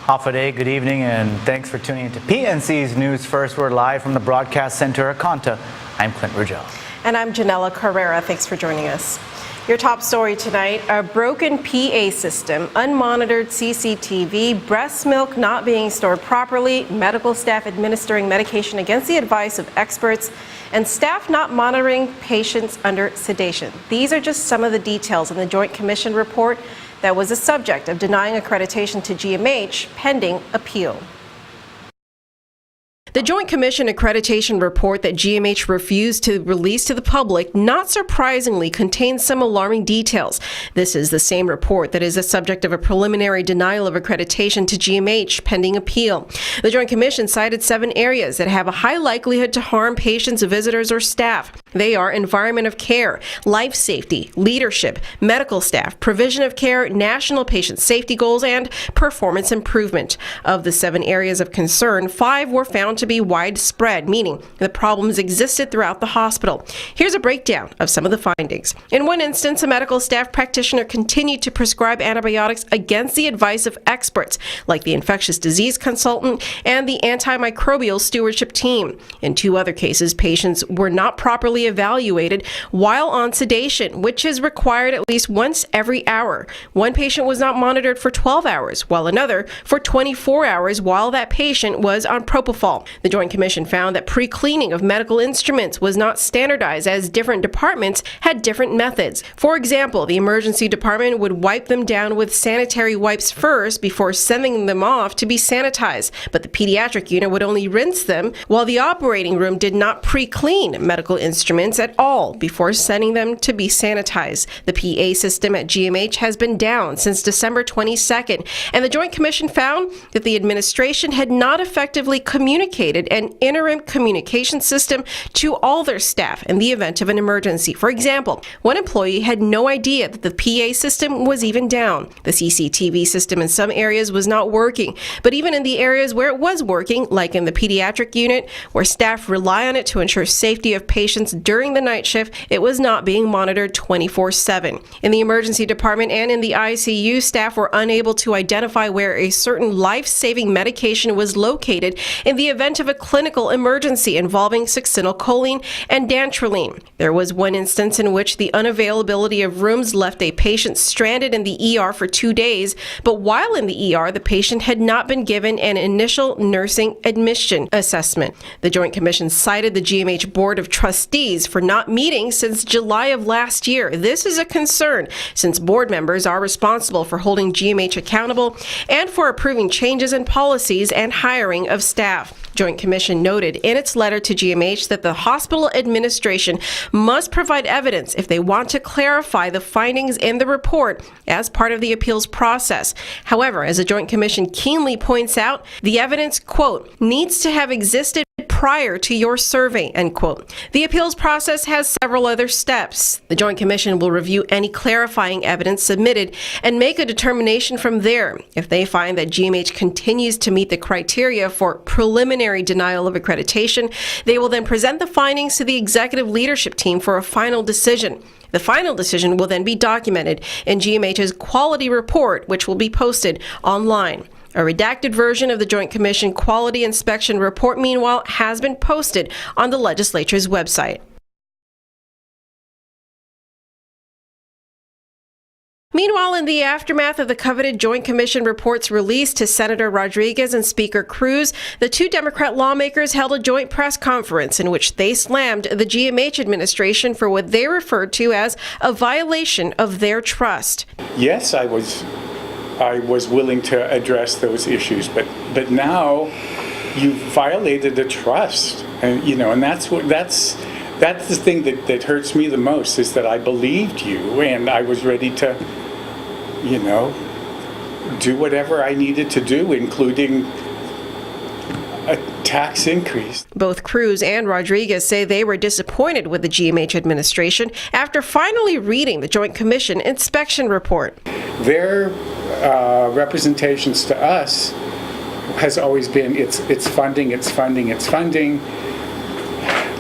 Alpha Day, good evening, and thanks for tuning into PNC's News First. We're live from the Broadcast Center at Conta. I'm Clint Ruggiero. And I'm Janella Carrera. Thanks for joining us. Your top story tonight, a broken PA system, unmonitored CCTV, breast milk not being stored properly, medical staff administering medication against the advice of experts, and staff not monitoring patients under sedation. These are just some of the details in the Joint Commission report that was the subject of denying accreditation to GMH pending appeal. The Joint Commission accreditation report that GMH refused to release to the public, not surprisingly, contains some alarming details. This is the same report that is the subject of a preliminary denial of accreditation to GMH pending appeal. The Joint Commission cited 7 areas that have a high likelihood to harm patients, visitors, or staff. They are environment of care, life safety, leadership, medical staff, provision of care, national patient safety goals, and performance improvement. Of the 7 areas of concern, 5 were found to be widespread, meaning the problems existed throughout the hospital. Here's a breakdown of some of the findings. In one instance, a medical staff practitioner continued to prescribe antibiotics against the advice of experts, like the infectious disease consultant and the antimicrobial stewardship team. In 2 other cases, patients were not properly evaluated while on sedation, which is required at least once every hour. One patient was not monitored for 12 hours, while another for 24 hours while that patient was on propofol. The Joint Commission found that pre-cleaning of medical instruments was not standardized, as different departments had different methods. For example, the emergency department would wipe them down with sanitary wipes first before sending them off to be sanitized, but the pediatric unit would only rinse them, while the operating room did not pre-clean medical instruments at all before sending them to be sanitized. The PA system at GMH has been down since December 22nd, and the Joint Commission found that the administration had not effectively communicated an interim communication system to all their staff in the event of an emergency. For example, one employee had no idea that the PA system was even down. The CCTV system in some areas was not working, but even in the areas where it was working, like in the pediatric unit, where staff rely on it to ensure safety of patients during the night shift, it was not being monitored 24/7. In the emergency department and in the ICU, staff were unable to identify where a certain life-saving medication was located in the event of a clinical emergency involving succinylcholine and dantrolene. There was one instance in which the unavailability of rooms left a patient stranded in the ER for 2 days, but while in the ER, the patient had not been given an initial nursing admission assessment. The Joint Commission cited the GMH Board of Trustees for not meeting since July of last year. This is a concern since board members are responsible for holding GMH accountable and for approving changes in policies and hiring of staff. Joint Commission noted in its letter to GMH that the hospital administration must provide evidence if they want to clarify the findings in the report as part of the appeals process. However, as the Joint Commission keenly points out, the evidence, quote, needs to have existed prior to your survey, end quote. The appeals process has several other steps. The Joint Commission will review any clarifying evidence submitted and make a determination from there. If they find that GMH continues to meet the criteria for preliminary denial of accreditation, they will then present the findings to the executive leadership team for a final decision. The final decision will then be documented in GMH's quality report, which will be posted online. A redacted version of the Joint Commission Quality Inspection Report, meanwhile, has been posted on the legislature's website. Meanwhile, in the aftermath of the coveted Joint Commission report's release to Senator Rodriguez and Speaker Cruz, the 2 Democrat lawmakers held a joint press conference in which they slammed the GMH administration for what they referred to as a violation of their trust. Yes, I was willing to address those issues, but now you've violated the trust, and and that's the thing that hurts me the most, is that I believed you and I was ready to do whatever I needed to do, including a tax increase. Both Cruz and Rodriguez say they were disappointed with the GMH administration after finally reading the Joint Commission inspection report. Their representations to us has always been it's funding.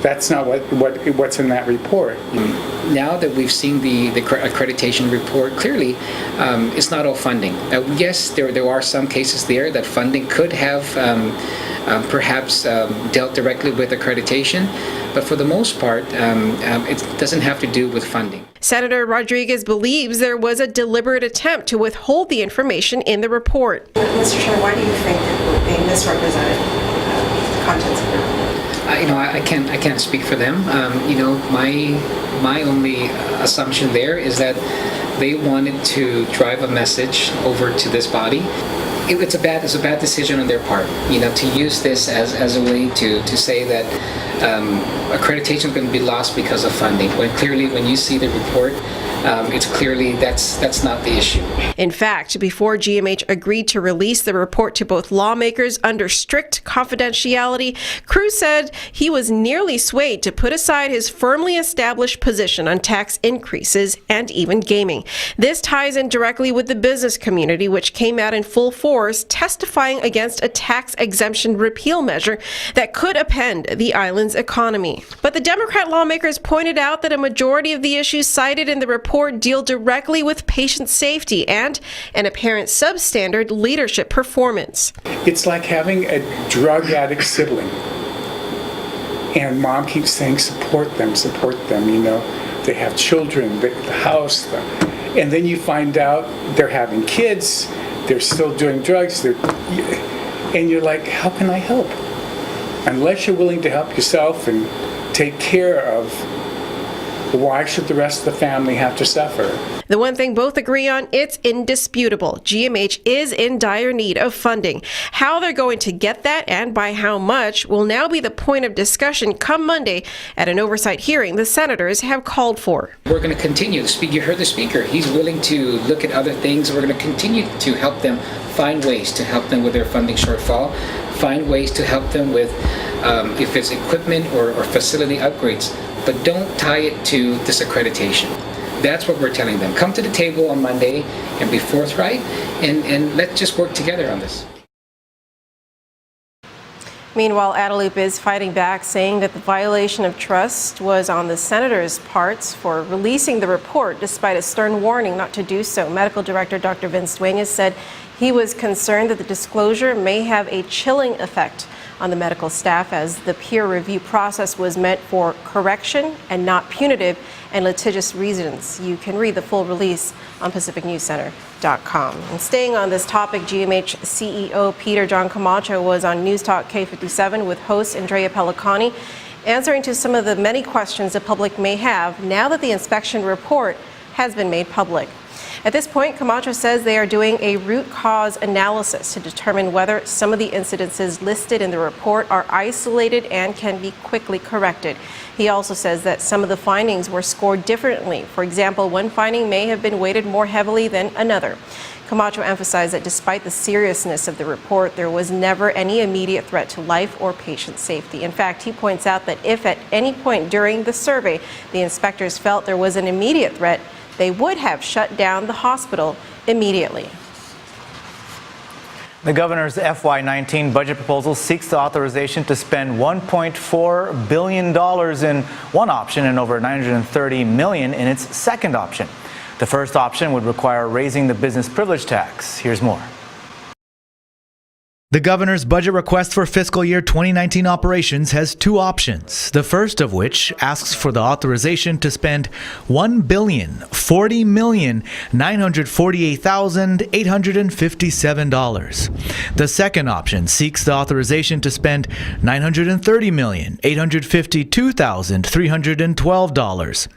That's not what's in that report. Now that we've seen the accreditation report, clearly it's not all funding. Yes, there are some cases there that funding could have perhaps dealt directly with accreditation, but for the most part, it doesn't have to do with funding. Senator Rodriguez believes there was a deliberate attempt to withhold the information in the report. Mr. Chair, why do you think that they misrepresented the contents of the report? I can't speak for them. My only assumption there is that they wanted to drive a message over to this body. It's a bad decision on their part. To use this as a way to say that accreditation is going to be lost because of funding. When clearly, when you see the report, it's clearly that's not the issue. In fact, before GMH agreed to release the report to both lawmakers under strict confidentiality, Cruz said he was nearly swayed to put aside his firmly established position on tax increases and even gaming. This ties in directly with the business community, which came out in full force, testifying against a tax exemption repeal measure that could upend the island's economy. But the Democrat lawmakers pointed out that a majority of the issues cited in the report deal directly with patient safety and an apparent substandard leadership performance. It's like having a drug addict sibling, and mom keeps saying, support them, They have children, the house, and then you find out they're having kids, they're still doing drugs, and you're like, how can I help? Unless you're willing to help yourself and take care of, why should the rest of the family have to suffer? The one thing both agree on, it's indisputable. GMH is in dire need of funding. How they're going to get that and by how much will now be the point of discussion come Monday at an oversight hearing the senators have called for. We're going to continue. You heard the speaker. He's willing to look at other things. We're going to continue to help them find ways to help them with their funding shortfall, find ways to help them with if it's equipment or facility upgrades, but don't tie it to this accreditation. That's what we're telling them. Come to the table on Monday and be forthright, and let's just work together on this. Meanwhile, Adelup is fighting back, saying that the violation of trust was on the senators' parts for releasing the report, despite a stern warning not to do so. Medical Director Dr. Vince Duenas said he was concerned that the disclosure may have a chilling effect on the medical staff, as the peer review process was meant for correction and not punitive and litigious reasons. You can read the full release on PacificNewsCenter.com. And staying on this topic, GMH CEO Peter John Camacho was on News Talk K57 with host Andrea Pellicani, answering to some of the many questions the public may have now that the inspection report has been made public. At this point, Camacho says they are doing a root cause analysis to determine whether some of the incidences listed in the report are isolated and can be quickly corrected. He also says that some of the findings were scored differently. For example, one finding may have been weighted more heavily than another. Camacho emphasized that despite the seriousness of the report, there was never any immediate threat to life or patient safety. In fact, he points out that if at any point during the survey the inspectors felt there was an immediate threat, they would have shut down the hospital immediately. The governor's FY19 budget proposal seeks the authorization to spend $1.4 billion in one option and over $930 million in its second option. The first option would require raising the business privilege tax. Here's more. The governor's budget request for fiscal year 2019 operations has two options, the first of which asks for the authorization to spend $1,040,948,857. The second option seeks the authorization to spend $930,852,312.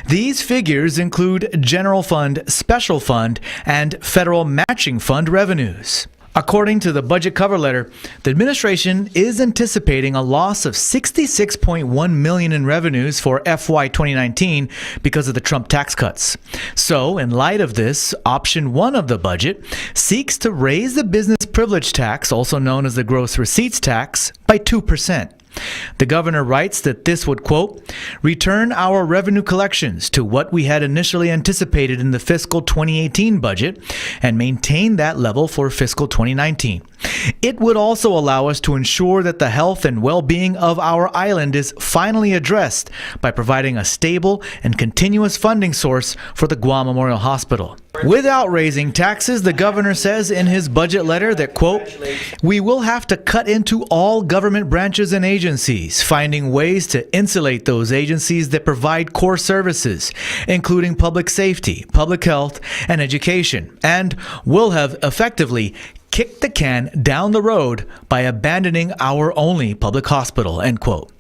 These figures include general fund, special fund, and federal matching fund revenues. According to the budget cover letter, the administration is anticipating a loss of $66.1 million in revenues for FY 2019 because of the Trump tax cuts. So, in light of this, option one of the budget seeks to raise the business privilege tax, also known as the gross receipts tax, by 2%. The governor writes that this would, quote, return our revenue collections to what we had initially anticipated in the fiscal 2018 budget and maintain that level for fiscal 2019. It would also allow us to ensure that the health and well-being of our island is finally addressed by providing a stable and continuous funding source for the Guam Memorial Hospital. Without raising taxes, the governor says in his budget letter that, quote, we will have to cut into all government branches and agencies, finding ways to insulate those agencies that provide core services, including public safety, public health, and education, and will have effectively kicked the can down the road by abandoning our only public hospital, end quote.